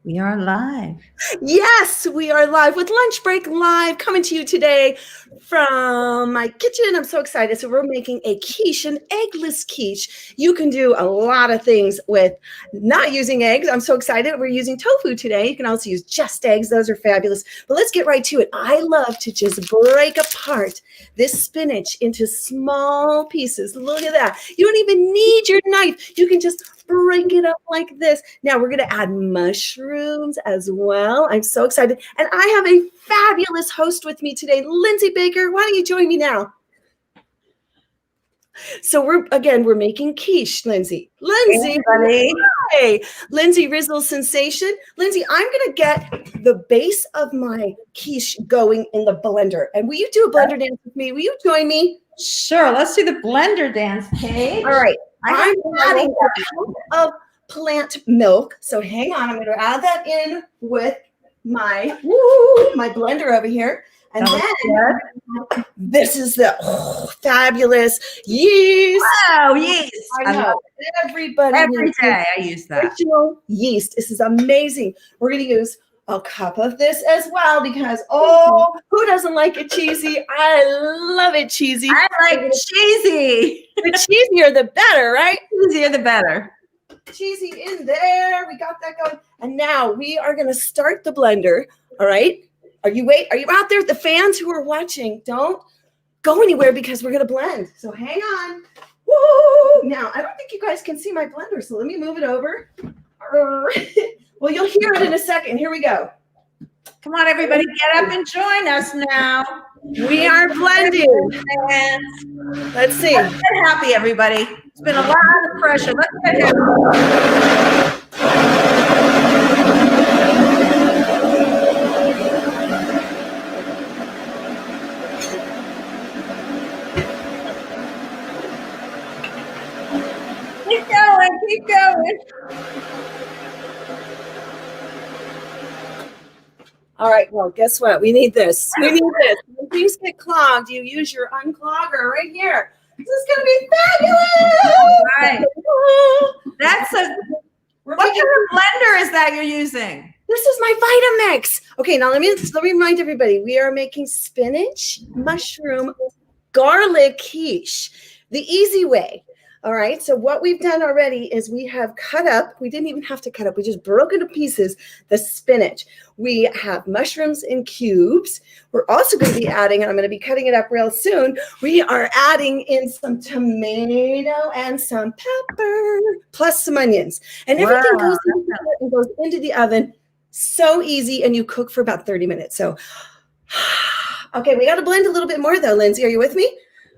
We are live. Yes, we are live with Lunchbreak Live, coming to you today from my kitchen. I'm so excited. So we're making a quiche, an eggless quiche. You can do a lot of things with not using eggs. I'm so excited. We're using tofu today. You can also use just eggs. Those are fabulous. But let's get right to it. I love to just break apart this spinach into small pieces. Look at that. You don't even need your knife. You can just break it up like this. Now we're going to add mushrooms as well. I'm so excited. And I have a fabulous host with me today, Lindsey Baker. Why don't you join me now? So we're making quiche, Lindsey. Lindsey, hey, Lindsey, Rizzle Sensation. Lindsey, I'm going to get the base of my quiche going in the blender. And will you do a blender dance with me? Will you join me? Sure. Let's do the blender dance, Paige. All right. I'm adding a cup of plant milk. So hang on, I'm going to add that in with my blender over here. And then this is the fabulous yeast. Wow, yeast. I know. Everybody every day I use that. Original yeast. This is amazing. We're going to use a cup of this as well because, who doesn't like it cheesy? I love it cheesy. I like cheesy. The cheesier, the better, right? Cheesier, the better. Cheesy in there. We got that going. And now we are going to start the blender. All right. Are you out there? The fans who are watching, don't go anywhere because we're going to blend. So hang on. Woo! Now, I don't think you guys can see my blender, so let me move it over. Well, you'll hear it in a second. Here we go. Come on, everybody, get up and join us now. We are blending. Let's see. Let's get happy, everybody. It's been a lot of pressure. Let's get happy. Keep going. All right, well, guess what? We need this. We need this. When things get clogged, you use your unclogger right here. This is going to be fabulous. Right. What kind of blender is that you're using? This is my Vitamix. Okay, now let me remind everybody. We are making spinach, mushroom, garlic quiche. The easy way. All right, so what we've done already is we have cut up, we didn't even have to cut up, we just broke into pieces the spinach. We have mushrooms in cubes. We're also going to be adding, and I'm going to be cutting it up real soon, we are adding in some tomato and some pepper, plus some onions. And everything goes into the oven. So easy, and you cook for about 30 minutes. So, okay, we got to blend a little bit more though, Lindsey. Are you with me?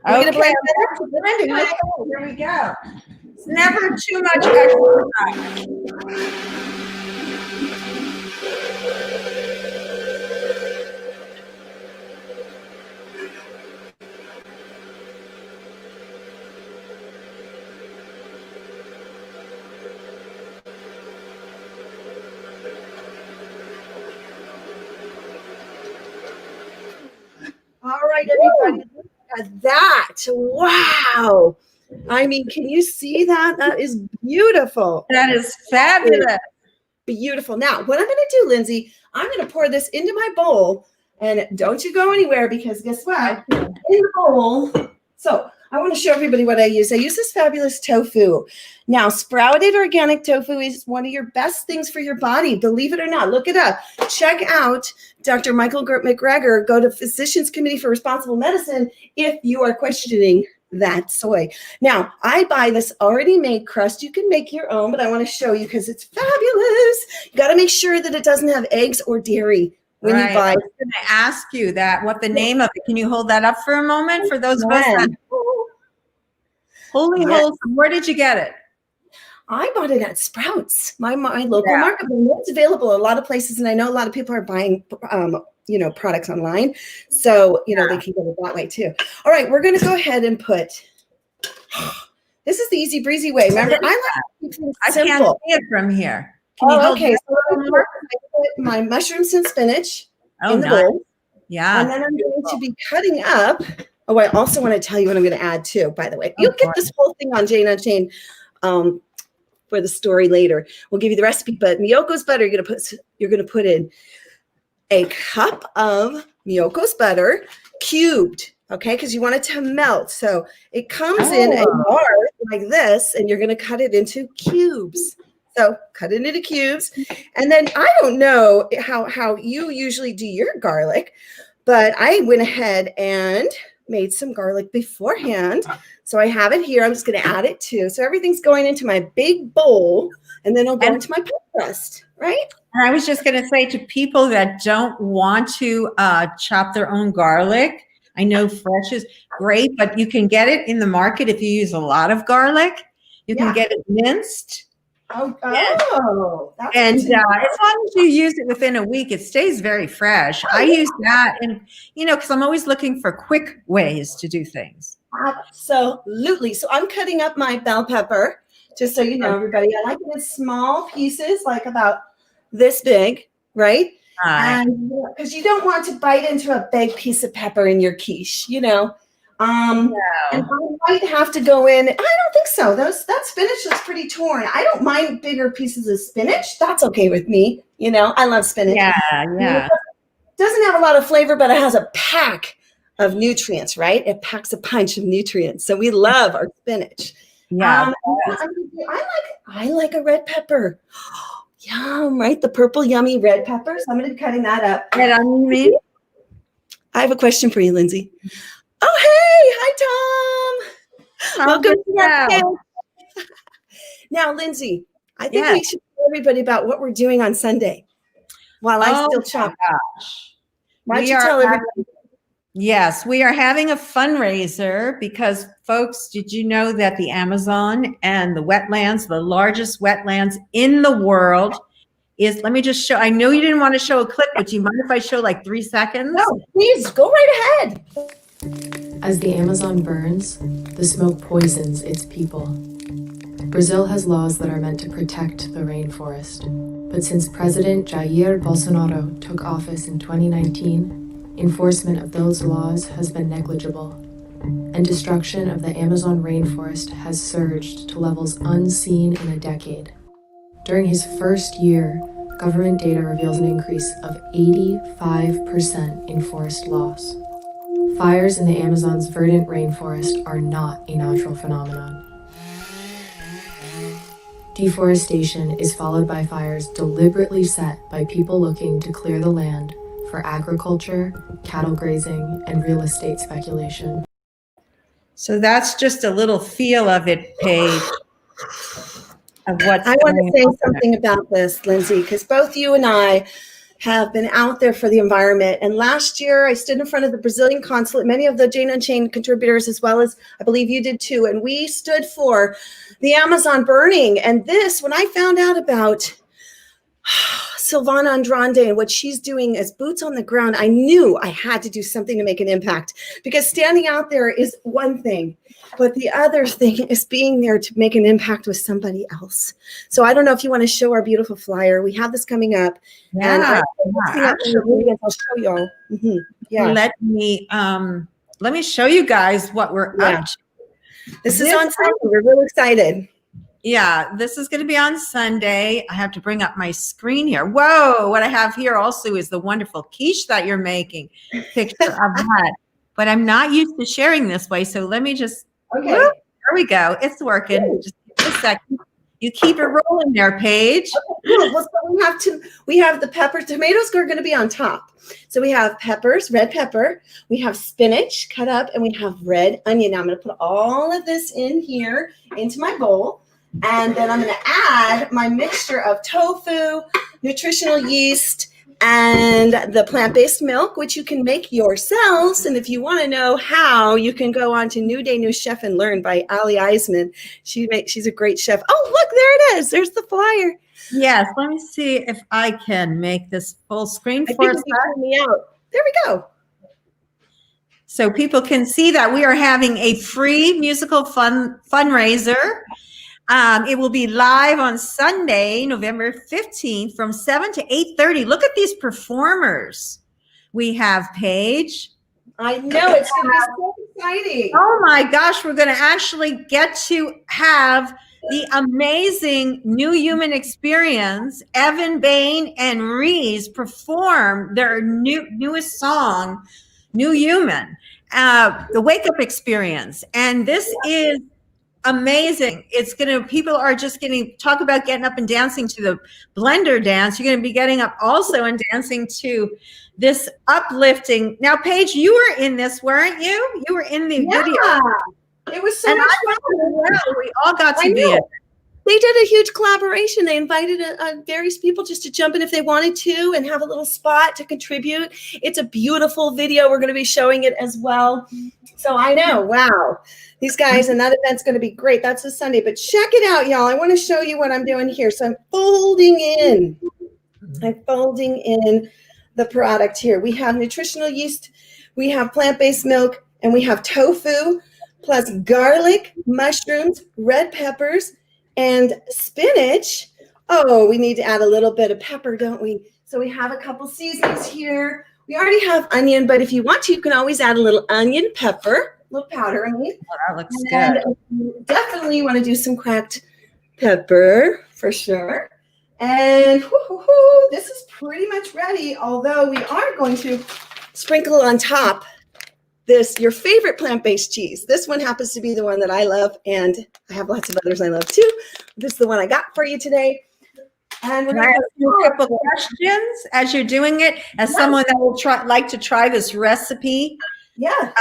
Okay, blending. Here we go. It's never too much exercise. All right, everybody. That, wow. I mean, can you see that? That is beautiful. That is fabulous. Beautiful. Now, what I'm going to do, Lindsey, I'm going to pour this into my bowl, and don't you go anywhere because guess what? In the bowl. So I want to show everybody what I use. I use this fabulous tofu. Now, sprouted organic tofu is one of your best things for your body. Believe it or not, look it up. Check out Dr. Michael McGregor. Go to Physicians Committee for Responsible Medicine if you are questioning that soy. Now, I buy this already made crust. You can make your own, but I want to show you because it's fabulous. You got to make sure that it doesn't have eggs or dairy when you buy. I was going to ask you that, what the name of it. Can you hold that up for a moment for those of us that Holy Wholesome. Where did you get it? I bought it at Sprouts, my local market. It's available a lot of places, and I know a lot of people are buying, products online, so they can get it that way too. All right, we're going to go ahead and put. This is the easy breezy way. Remember, I like to keep things simple. I can't see it from here. Can you hold okay. So I put my mushrooms and spinach in the bowl. Yeah, and then I'm going to be cutting up. Oh, I also want to tell you what I'm going to add too. By the way, you'll get this whole thing on Jane Unchained. for the story later. We'll give you the recipe, but Miyoko's butter, you're gonna put in a cup of Miyoko's butter, cubed, okay, because you want it to melt. So it comes in a bar like this, and you're gonna cut it into cubes. So cut it into cubes. And then I don't know how you usually do your garlic, but I went ahead and made some garlic beforehand. So I have it here. I'm just going to add it too. So everything's going into my big bowl, and then I'll go into my pie crust, right? And I was just going to say to people that don't want to chop their own garlic, I know fresh is great, but you can get it in the market if you use a lot of garlic. You can get it minced. And as long as you use it within a week, it stays very fresh. I use that, and because I'm always looking for quick ways to do things. Absolutely. So I'm cutting up my bell pepper, just so you know, everybody. I like it in small pieces, like about this big, right? And because you don't want to bite into a big piece of pepper in your quiche, And I might have to go in. I don't think so. That spinach is pretty torn. I don't mind bigger pieces of spinach. That's okay with me. I love spinach. Yeah. It doesn't have a lot of flavor, but it has a pack of nutrients, right? It packs a punch of nutrients. So we love our spinach. Yeah. I like a red pepper. Yum, right? The purple, yummy red pepper. So I'm going to be cutting that up. Red onion. I have a question for you, Lindsay. Oh, hey, hi, Tom. Welcome to our panel. Now, Lindsay, I think we should tell everybody about what we're doing on Sunday while I still chop. Why don't you tell everybody? Yes, we are having a fundraiser because, folks, did you know that the Amazon and the wetlands, the largest wetlands in the world, is, let me just show, I know you didn't want to show a clip, but do you mind if I show like 3 seconds? No, please, go right ahead. As the Amazon burns, the smoke poisons its people. Brazil has laws that are meant to protect the rainforest, but since President Jair Bolsonaro took office in 2019, enforcement of those laws has been negligible, and destruction of the Amazon rainforest has surged to levels unseen in a decade. During his first year, government data reveals an increase of 85% in forest loss. Fires in the Amazon's verdant rainforest are not a natural phenomenon. Deforestation is followed by fires deliberately set by people looking to clear the land for agriculture, cattle grazing, and real estate speculation. So that's just a little feel of it, Paige, of what's I want to say something about this, Lindsay, because both you and I have been out there for the environment. And last year, I stood in front of the Brazilian consulate, many of the Jane Unchained contributors, as well as I believe you did too. And we stood for the Amazon burning. And this, when I found out about Silvana Andrade and what she's doing as boots on the ground, I knew I had to do something to make an impact, because standing out there is one thing, but the other thing is being there to make an impact with somebody else. So I don't know if you want to show our beautiful flyer. We have this coming up. And I'll show y'all. Let me show you guys what we're up to. This is on Sunday. We're really excited. Yeah, this is going to be on Sunday. I have to bring up my screen here. Whoa, what I have here also is the wonderful quiche that you're making. Picture of that. But I'm not used to sharing this way, so let me just, there we go. It's working. Just a second. You keep it rolling there, Paige. Okay, well, so we have the peppers. Tomatoes are going to be on top. So we have peppers, red pepper. We have spinach cut up, and we have red onion. Now I'm going to put all of this in here into my bowl. And then I'm going to add my mixture of tofu, nutritional yeast, and the plant-based milk, which you can make yourselves. And if you want to know how, you can go on to New Day New Chef and Learn by Ali Eisman. She's a great chef. Oh, look, there it is. There's the flyer. Yes, let me see if I can make this full screen for us. Me out. There we go. So people can see that we are having a free musical fundraiser. It will be live on Sunday, November 15th from 7 to 8:30. Look at these performers. We have Paige. I know, it's going to be so exciting. Oh my gosh, we're going to actually get to have the amazing New Human Experience. Evan Bain and Reese perform their newest song, New Human, the Wake Up Experience. And this is amazing. People are just going to talk about getting up and dancing to the blender dance. You're going to be getting up also and dancing to this uplifting. Now, Paige, you were in this, weren't you? You were in the video. It was so much fun. We all got to be in it. They did a huge collaboration. They invited various people just to jump in if they wanted to and have a little spot to contribute. It's a beautiful video. We're going to be showing it as well. So I know, wow, these guys, and that event's going to be great. That's a Sunday, but check it out, y'all. I want to show you what I'm doing here. So I'm folding in the product here. We have nutritional yeast, we have plant-based milk, and we have tofu, plus garlic, mushrooms, red peppers, and spinach. Oh, we need to add a little bit of pepper, don't we? So we have a couple seasonings here. We already have onion, but if you want to, you can always add a little onion pepper, a little powder, I mean. Oh, that looks good. You definitely want to do some cracked pepper for sure. And this is pretty much ready, although we are going to sprinkle on top your favorite plant-based cheese. This one happens to be the one that I love, and I have lots of others I love too. This is the one I got for you today. And we're going to ask you a couple questions as you're doing it, as someone that will like to try this recipe. Yeah.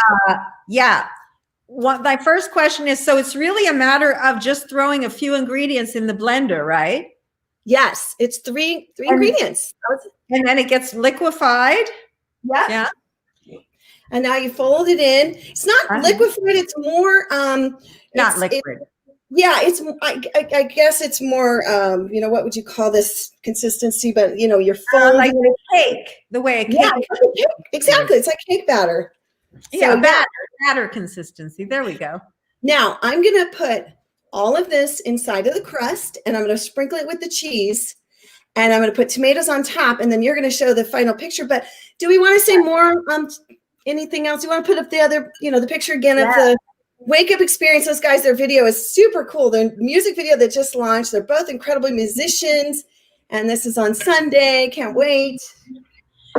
My first question is, so it's really a matter of just throwing a few ingredients in the blender, right? Yes, it's three ingredients. And then it gets liquefied. Yeah. And now you fold it in. It's not liquefied. It's more not liquid. It's I guess it's more what would you call this consistency? But you're folding like a cake, the way a cake. Yeah, exactly. It's like cake batter. Yeah, batter consistency. There we go. Now I'm gonna put all of this inside of the crust, and I'm gonna sprinkle it with the cheese. And I'm going to put tomatoes on top, and then you're going to show the final picture. But do we want to say more? Anything else? You want to put up the other, the picture again of the Wake Up Experience. Those guys, their video is super cool. Their music video that just launched. They're both incredible musicians, and this is on Sunday. Can't wait.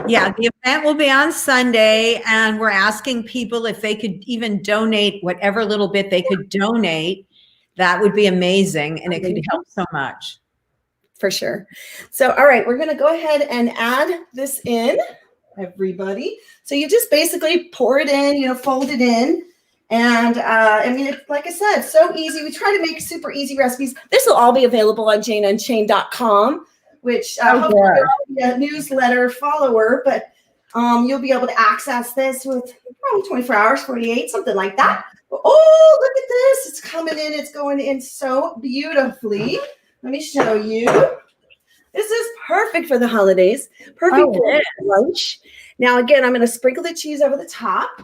Yeah, the event will be on Sunday, and we're asking people if they could even donate whatever little bit they could donate. That would be amazing, and it could help so much. For sure. So, all right, we're going to go ahead and add this in, everybody. So you just basically pour it in, fold it in. And it's, like I said, so easy. We try to make super easy recipes. This will all be available on JaneUnchained.com, which hopefully you'll be a newsletter follower, but you'll be able to access this with probably 24 hours, 48, something like that. Oh, look at this. It's coming in. It's going in so beautifully. Let me show you. This is perfect for the holidays. Perfect for lunch. Now, again, I'm going to sprinkle the cheese over the top.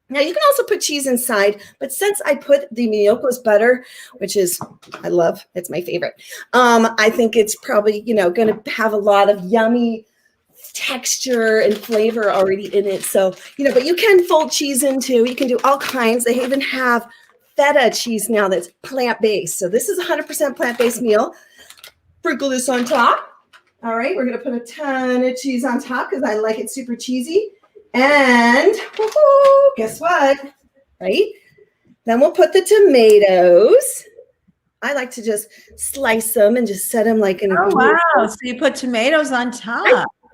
Now, you can also put cheese inside, but since I put the Miyoko's butter, which is, I love, it's my favorite. I think it's probably, going to have a lot of yummy texture and flavor already in it. So, but you can fold cheese into, you can do all kinds. They even have feta cheese now that's plant-based. So this is 100% plant-based meal. Sprinkle this on top. All right, we're going to put a ton of cheese on top because I like it super cheesy. And guess what? Right? Then we'll put the tomatoes. I like to just slice them and just set them like in a wow. So you put tomatoes on top.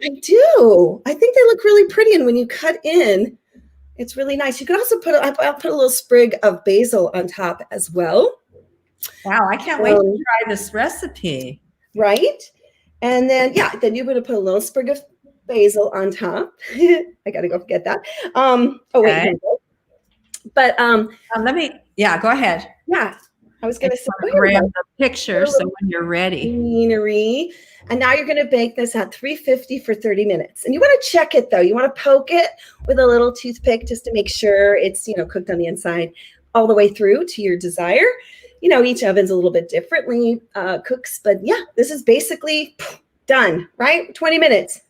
I do. I think they look really pretty. And when you cut in, it's really nice. You can also I'll put a little sprig of basil on top as well. Wow, I can't wait to try this recipe. Right? And then, then you're going to put a little sprig of basil on top. I got to go get that. Wait. But let me, go ahead. Yeah. I was going to say, grab the picture so when you're ready. Scenery. And now you're going to bake this at 350 for 30 minutes. And you want to check it, though. You want to poke it with a little toothpick just to make sure it's, cooked on the inside all the way through to your desire. Each oven's a little bit differently cooks. But, this is basically done, right? 20 minutes.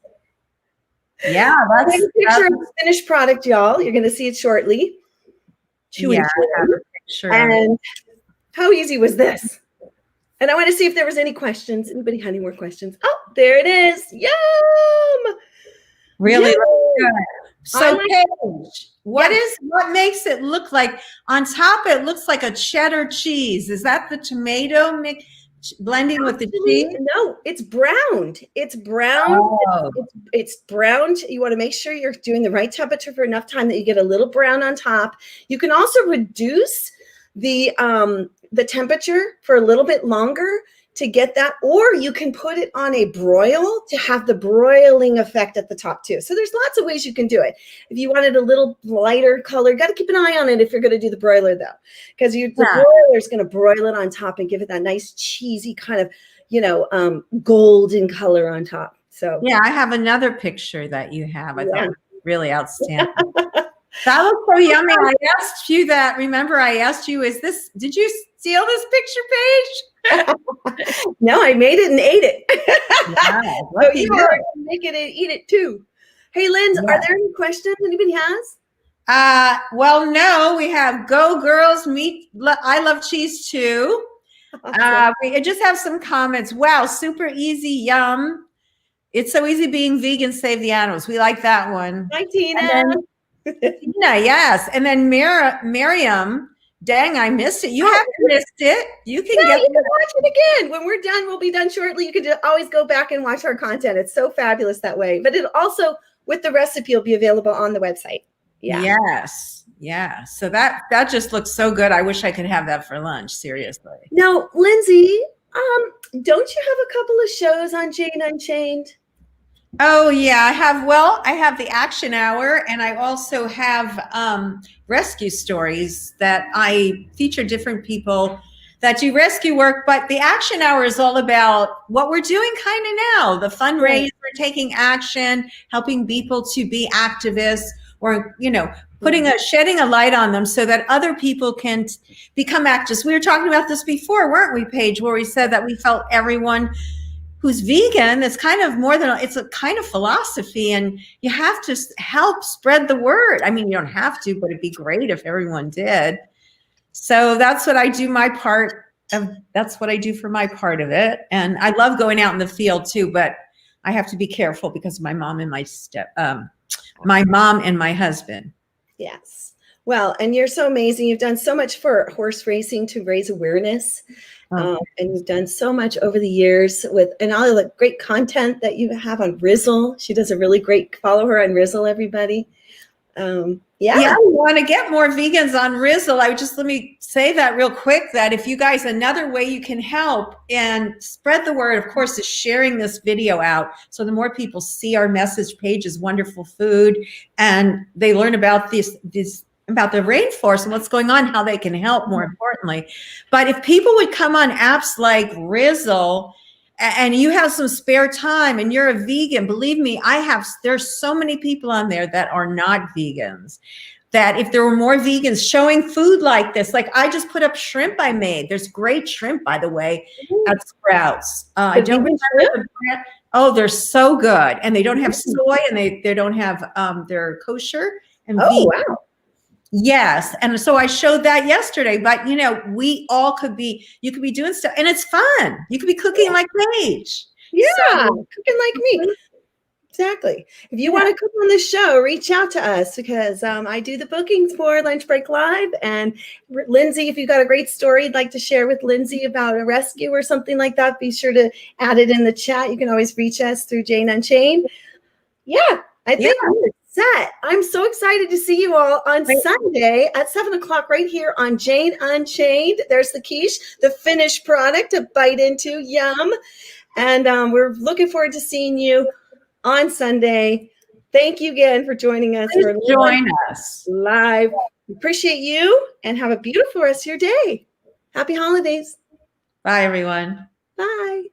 Yeah. That's a picture of the finished product, y'all. You're going to see it shortly. I have a picture. And how easy was this? And I want to see if there was any questions. Anybody had any more questions? Oh, there it is. Yum! Really Yum! good. So, like- Paige, what makes it look like on top? It looks like a cheddar cheese. Is that the tomato mix blending with the cheese? No, it's browned. It's brown. Oh. It's browned. You want to make sure you're doing the right temperature for enough time that you get a little brown on top. You can also reduce the temperature for a little bit longer to get that, or you can put it on a broil to have the broiling effect at the top too. So there's lots of ways you can do it. If you wanted a little lighter color, got to keep an eye on it if you're going to do the broiler though, because the broiler is going to broil it on top and give it that nice cheesy kind of, golden color on top. So yeah, I have another picture that you have. I thought it was really outstanding. That looks so yummy. I asked you that. Remember, I asked you, did you steal this picture, Paige? No, I made it and ate it. Wow, So you are make it and eat it too. Hey, Linz, are there any questions anybody has? Well, no, we have Go Girls Meet. I love cheese too. We just have some comments. Wow, super easy, yum. It's so easy being vegan, save the animals. We like that one. Hi, Tina. Tina, yes. And then Miriam, dang, I missed it. You haven't missed it. You can you can watch it again. When we're done, we'll be done shortly. You can always go back and watch our content. It's so fabulous that way. But it also, with the recipe, will be available on the website. Yeah. Yes. Yeah. So that just looks so good. I wish I could have that for lunch. Seriously. Now, Lindsay, don't you have a couple of shows on Jane Unchained? Oh yeah, I have the action hour, and I also have rescue stories that I feature different people that do rescue work. But the action hour is all about what we're doing kind of now, the fundraiser, taking action, helping people to be activists, or shedding a light on them so that other people can become activists. We were talking about this before, weren't we, Paige, where we said that we felt everyone who's vegan, it's kind of it's a kind of philosophy, and you have to help spread the word. I mean, you don't have to, but it'd be great if everyone did. So that's what I do that's what I do for my part of it. And I love going out in the field too, but I have to be careful because of my mom and my husband. Yes. Well, and you're so amazing. You've done so much for horse racing to raise awareness. And you've done so much over the years and all the great content that you have on Rizzle. She does a really great, follow her on Rizzle, everybody. Yeah, we want to get more vegans on Rizzle. Let me say that real quick, that if you guys, another way you can help and spread the word, of course, is sharing this video out. So the more people see our message, Paige's wonderful food, and they learn about about the rainforest and what's going on, how they can help, more importantly. But if people would come on apps like Rizzle, and you have some spare time and you're a vegan, believe me, there's so many people on there that are not vegans, that if there were more vegans showing food like this, like I just put up shrimp I made. There's great shrimp, by the way, at Sprouts. I don't remember the brand. Oh, they're so good. And they don't have soy, and they don't have, they're kosher and vegan. Wow. Yes. And so I showed that yesterday, but we all you could be doing stuff, and it's fun. You could be cooking like Paige. Yeah. Cooking like me. Exactly. If you want to cook on the show, reach out to us, because I do the bookings for Lunchbreak Live. And Lindsay, if you've got a great story you'd like to share with Lindsay about a rescue or something like that, be sure to add it in the chat. You can always reach us through Jane Unchained. Yeah, I think we're set. I'm so excited to see you all on Sunday at 7:00 right here on Jane Unchained. There's the quiche, the finished product to bite into. Yum. And we're looking forward to seeing you on Sunday. Thank you again for joining us. Join us live. Appreciate you, and have a beautiful rest of your day. Happy holidays. Bye, everyone. Bye.